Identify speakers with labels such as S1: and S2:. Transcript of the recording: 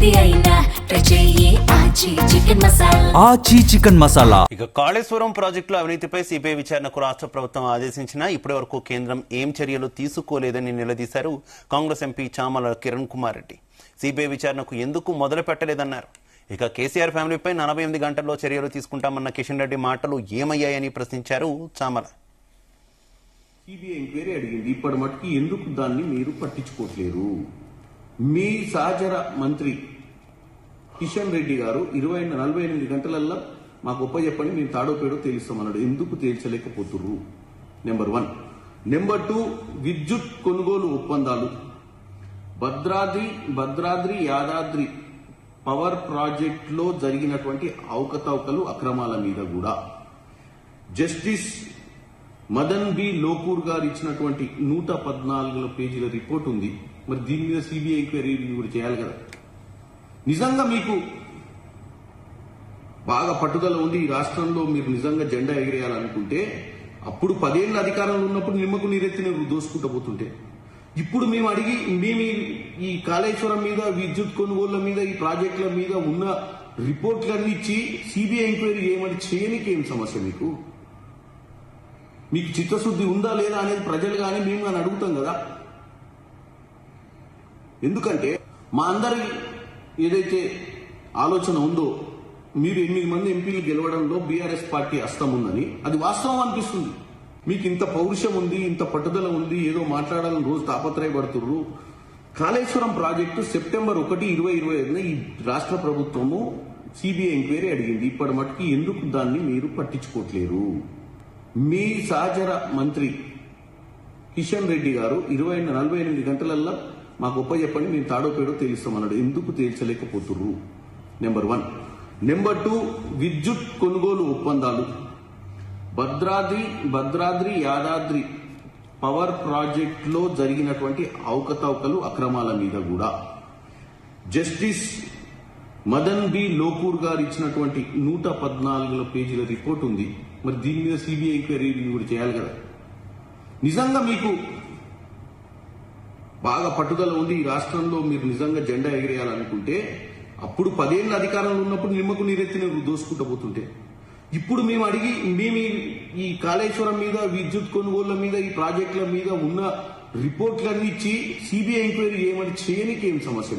S1: ఏది అయినా ఆచి చికెన్ మసాలా.
S2: ఇక కాళేశ్వరం ప్రాజెక్టులో అవినీతిపై సిబిఐ విచారణకు రాష్ట్ర ప్రభుత్వం ఆదేశించినా ఇప్పటి వరకు కేంద్రం ఏం చర్యలు తీసుకోలేదని నిలదీశారు కాంగ్రెస్ ఎంపీ చామల కిరణ్ కుమార్ రెడ్డి. సిబిఐ విచారణకు ఎందుకు మొదలు పెట్టలేదన్నారు. ఇక కేసీఆర్ ఫ్యామిలీపై 48 గంటల్లో చర్యలు తీసుకుంటామన్న కిషన్ రెడ్డి మాటలు ఏమయ్యాయని ప్రశ్నించారు చామల.
S3: సిబిఐ ఎంక్వైరీ అడిగింది, ఇప్పటి మటుకు ఎందుకు దాన్ని మీరు పట్టించుకోవట్లేరు? మీ సహచర మంత్రి కిషన్ రెడ్డి గారు 48 గంటలల్లో మాకు చెప్పండి, మేము తాడో పేడో తేలుస్తామన్నాడు. ఎందుకు తేల్చలేకపోతుర్రు? నెంబర్ 1. నెంబర్ 2, విద్యుత్ కొనుగోలు ఒప్పందాలు, భద్రాద్రి యాదాద్రి పవర్ ప్రాజెక్ట్ లో జరిగినటువంటి అవకతవకలు అక్రమాల మీద కూడా జస్టిస్ మదన్ బి లోకూర్ గారు ఇచ్చినటువంటి 114 పేజీల రిపోర్ట్ ఉంది. మరి దీని మీద సిబిఐ ఎంక్వైరీ కూడా చేయాలి కదా. నిజంగా మీకు బాగా పట్టుదల ఉంది, ఈ రాష్ట్రంలో మీరు నిజంగా జెండా ఎగిరేయాలనుకుంటే అప్పుడు 10 ఏళ్ల అధికారంలో ఉన్నప్పుడు నిమ్మకు నీరెత్తిన దోసుకుంటూ పోతుంటే, ఇప్పుడు మేము ఈ కాళేశ్వరం మీద, విద్యుత్ కొనుగోళ్ల మీద, ఈ ప్రాజెక్టుల మీద ఉన్న రిపోర్ట్లన్నీ ఇచ్చి సిబిఐ ఎంక్వైరీ ఏమని చేయనికి ఏం సమస్య? మీకు చిత్తశుద్ధి ఉందా లేదా అనేది ప్రజలు కానీ మేము కానీ అడుగుతాం కదా. ఎందుకంటే మా అందరి ఏదైతే ఆలోచన ఉందో, మీరు 8 మంది ఎంపీలు గెలవడంలో బీఆర్ఎస్ పార్టీ హస్తం ఉందని అది వాస్తవం అనిపిస్తుంది. మీకు ఇంత పౌరుషం ఉంది, ఇంత పట్టుదల ఉంది, ఏదో మాట్లాడాలని రోజు తాపత్రయపడుతుర్రు. కాళేశ్వరం ప్రాజెక్టు సెప్టెంబర్ 1, 2025 ఈ రాష్ట్ర ప్రభుత్వము సిబిఐ ఎంక్వైరీ అడిగింది, ఇప్పటి మటుకు ఎందుకు దాన్ని మీరు పట్టించుకోవట్లేరు? మీ సహచర మంత్రి కిషన్ రెడ్డి గారు 48 గంటలల్లో మాకు చెప్పండి, మేము తాడో పేడో తేలుస్తామన్నాడు. ఎందుకు తేల్చలేకపోతుర్రు? నెంబర్ 1. నెంబర్ 2, విద్యుత్ కొనుగోలు ఒప్పందాలు, భద్రాద్రి యాదాద్రి పవర్ ప్రాజెక్ట్ లో జరిగినటువంటి అవకతవకలు అక్రమాల మీద కూడా జస్టిస్ మదన్ బి లోకూర్ గారు ఇచ్చినటువంటి 114 పేజీల రిపోర్ట్ ఉంది. మరి దీని మీద సిబిఐ ఎంక్వైరీ కూడా చేయాలి కదా. నిజంగా మీకు బాగా పట్టుదల ఉంది, ఈ రాష్ట్రంలో మీరు నిజంగా జెండా ఎగిరేయాలనుకుంటే అప్పుడు 10 ఏళ్ల అధికారంలో ఉన్నప్పుడు నిమ్మకు నీరెత్తిన దోసుకుంటూ పోతుంటే, ఇప్పుడు మేము ఈ కాళేశ్వరం మీద, విద్యుత్ కొనుగోళ్ల మీద, ఈ ప్రాజెక్టుల మీద ఉన్న రిపోర్ట్లన్నీ ఇచ్చి సిబిఐ ఎంక్వైరీ ఏమని చేయనికి ఏం సమస్య?